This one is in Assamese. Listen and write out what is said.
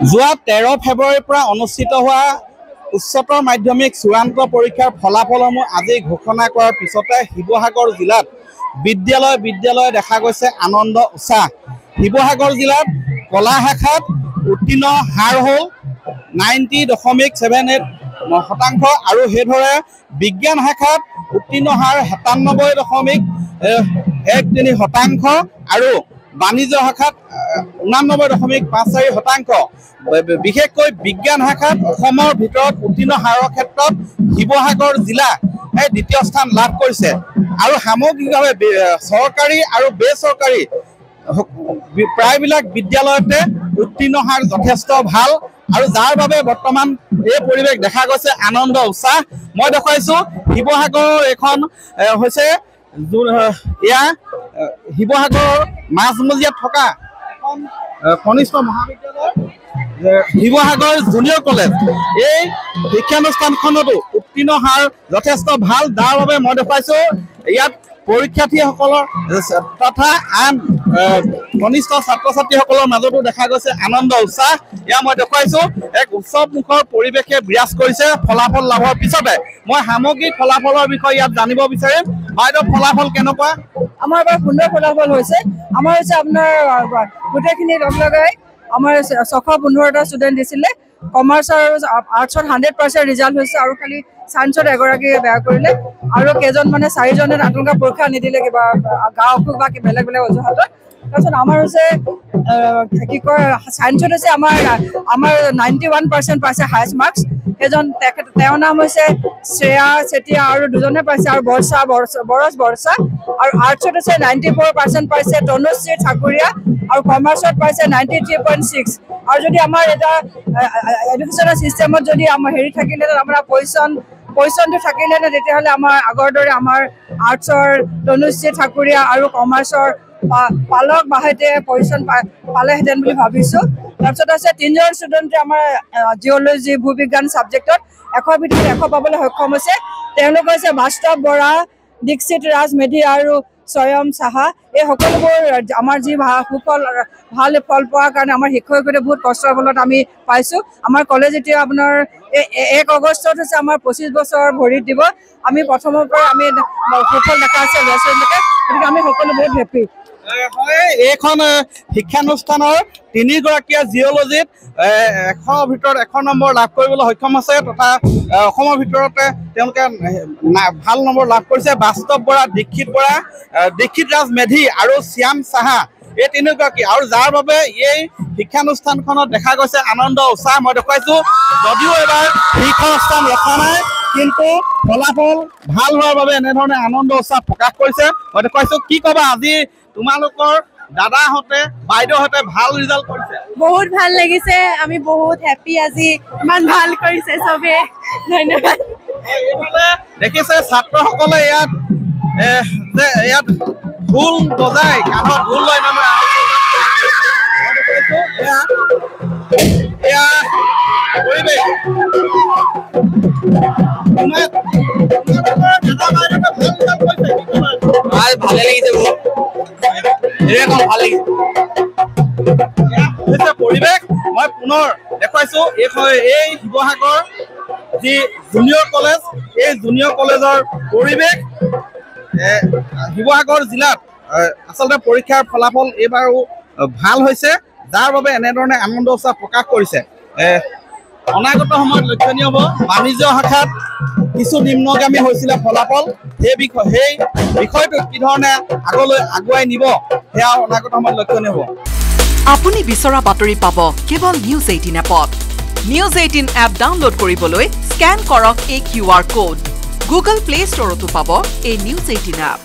যোৱা 13 ফেব্ৰুৱাৰীৰ পৰা অনুষ্ঠিত হোৱা উচ্চতৰ মাধ্যমিক চূড়ান্ত পৰীক্ষাৰ ফলাফলসমূহ আজি ঘোষণা কৰাৰ পিছতে শিৱসাগৰ জিলাত বিদ্যালয় দেখা গৈছে আনন্দ উৎসাহ। শিৱসাগৰ জিলাত কলা শাখাত উত্তীৰ্ণ হাৰ হ'ল 90.78% আৰু সেইদৰে বিজ্ঞান শাখাত উত্তীৰ্ণ হাৰ 97.13% আৰু বাণিজ্য শাখাত 89.54%। বিশেষকৈ বিজ্ঞান শাখাত অসমৰ ভিতৰত উত্তীৰ্ণ হাৰৰ ক্ষেত্ৰত শিৱসাগৰ জিলা দ্বিতীয় স্থান লাভ কৰিছে আৰু সামগ্ৰিকভাৱে চৰকাৰী আৰু বেচৰকাৰী প্ৰায়বিলাক বিদ্যালয়তে উত্তীৰ্ণ হাৰ যথেষ্ট ভাল আৰু যাৰ বাবে বৰ্তমান এই পৰিৱেশ দেখা গৈছে আনন্দ উৎসাহ। মই দেখুৱাইছো শিৱসাগৰৰ এখন হৈছে এয়া শিৱসাগৰৰ মাজমজিয়াত থকা এখন কনিষ্ঠ মহাবিদ্যালয় শিৱসাগৰ জুনিয়ৰ কলেজ। এই শিক্ষানুষ্ঠানখনতো উত্তীৰ্ণ হাৰ যথেষ্ট ভাল, যাৰ বাবে মই দেখুৱাইছো ইয়াত পৰীক্ষাৰ্থীসকলৰ তথা আন কনিষ্ঠ ছাত্ৰ ছাত্ৰীসকলৰ মাজতো দেখা গৈছে আনন্দ উৎসাহ। এয়া মই দেখুৱাইছো এক উৎসৱমুখৰ পৰিৱেশে বিৰাজ কৰিছে ফলাফল লাভৰ পিছতে। মই সামগ্ৰিক ফলাফলৰ বিষয়ে ইয়াত জানিব বিচাৰিম। বাইদেউ, ফলাফল কেনেকুৱা? আমাৰ বৰ সুন্দৰ ফলাফল হৈছে। আমাৰ হৈছে আপোনাৰ গোটেইখিনি লগ লগাই আমাৰ 615টা ষ্টুডেণ্ট দিছিলে। কমাৰ্চ আৰু আৰ্টছত 100% ৰিজাল্ট হৈছে আৰু খালি ছায়েন্সত এগৰাকীয়ে বেয়া কৰিলে আৰু কেইজন মানে 4জনে আপোনালোকে পৰীক্ষা নিদিলে কিবা গা অসুখ বা বেলেগ অজুহাতত। তাৰপিছত আমাৰ হৈছে কি কয় ছায়েন্সত হৈছে আমাৰ 91% পাইছে হায়েষ্ট মাৰ্কছ। তেওঁৰ নাম হৈছে শ্ৰেয়া চেতিয়া আৰু দুজনে পাইছে আৰু বৰছ বৰছা। আৰু আৰ্টছত হৈছে 94% পাইছে তনুশ্ৰী ঠাকুৰীয়া আৰু কমাৰ্চত পাইছে 93.6। আৰু যদি আমাৰ এটা এডুকেশ্যনেল চিষ্টেমত যদি আমাৰ হেৰি থাকিলেহেঁতেন আপোনাৰ পজিশ্যনটো থাকিলেহেঁতেন তেতিয়াহ'লে আমাৰ আগৰ দৰে আমাৰ আৰ্টছৰ তনুশ্ৰী ঠাকুৰীয়া আৰু কমাৰ্চৰ পালক বাহেঁতে পজিশ্যন পালেহেঁতেন বুলি ভাবিছোঁ। তাৰপিছত আছে 3জন ষ্টুডেণ্টে আমাৰ জিঅ'লজি ভূবিজ্ঞান ছাবজেক্টত 100ৰ ভিতৰত 100 পাবলৈ সক্ষম হৈছে। তেওঁলোক হৈছে বাস্তৱ বৰা, দীক্ষিত ৰাজ মেধি আৰু স্বয়ম সাহা। এই সকলোবোৰ আমাৰ যি ভাল ফল পোৱাৰ কাৰণে আমাৰ শিক্ষকসকলে বহুত কষ্টৰ ফলত আমি পাইছোঁ। আমাৰ কলেজ এতিয়া আপোনাৰ 1 আগষ্টত হৈছে আমাৰ 25 বছৰ ভৰিত দিব। আমি প্ৰথমৰ পৰা আমি সুফল দেখা আছে ল'ৰা ছোৱালীবিলাকে, গতিকে আমি সকলো বহুত হেপী। এইখন শিক্ষানুষ্ঠানৰ 3গৰাকীয়ে জিঅ'লজিত 100ৰ ভিতৰত 100 নম্বৰ লাভ কৰিবলৈ সক্ষম হৈছে তথা অসমৰ ভিতৰতে তেওঁলোকে ভাল নম্বৰ লাভ কৰিছে। বাস্তৱ বৰা, দীক্ষিত ৰাজ মেধি আৰু শ্যাম সাহা, এই 3গৰাকী আৰু যাৰ বাবে এই শিক্ষানুষ্ঠানখনত দেখা গৈছে আনন্দ উৎসাহ। মই দেখুৱাইছো যদিও এবাৰ শীৰ্ষ স্থান ৰখা নাই, কিন্তু ফলাফল ভাল হোৱাৰ বাবে এনেধৰণে আনন্দ উৎসাহ প্ৰকাশ কৰিছে। মই দেখুৱাইছো কি ক'বা, আজি তোমালোকৰ দাদাহঁতে বাইদেউহঁতে ভাল ৰিজাল্ট কৰিছে? বহুত ভাল লাগিছে, আমি বহুত হেপী। আজি ইমান ভাল কৰিছে চবে, ধন্যবাদ। এইফালে দেখিছে ছাত্ৰসকলে ইয়াত ঢোল বজাই কাণত ঢোল লৈ পৰিৱেশ ভালে লাগিছে, ভাল লাগিছে পৰিৱেশ। মই পুনৰ দেখুৱাইছো এই শিৱসাগৰ যি জুনিয়ৰ কলেজ, এই জুনিয়ৰ কলেজৰ পৰিৱেশ। শিৱসাগৰ জিলাত আচলতে পৰীক্ষাৰ ফলাফল এইবাৰো ভাল হৈছে, যাৰ বাবে এনেধৰণে আনন্দ উৎসাহ প্ৰকাশ কৰিছে। অনাগত সময়ত লক্ষণীয় হ'ব বাণিজ্য শাখাত কিছু নিম্নগামী হৈছিলে ফলাফল। সেই বিষয়টো কি ধৰণে আগলৈ আগুৱাই নিব সেয়া অনাগত সময়ত লক্ষণীয় হ'ব। আপুনি বিচৰা বাতৰি পাব কেৱল নিউজ 18 এপত। নিউজ 18 এপ ডাউনলোড কৰিবলৈ স্কেন কৰক এই QR কোড। গুগল প্লে ষ্টৰতো পাব এই নিউজ 18 এপ।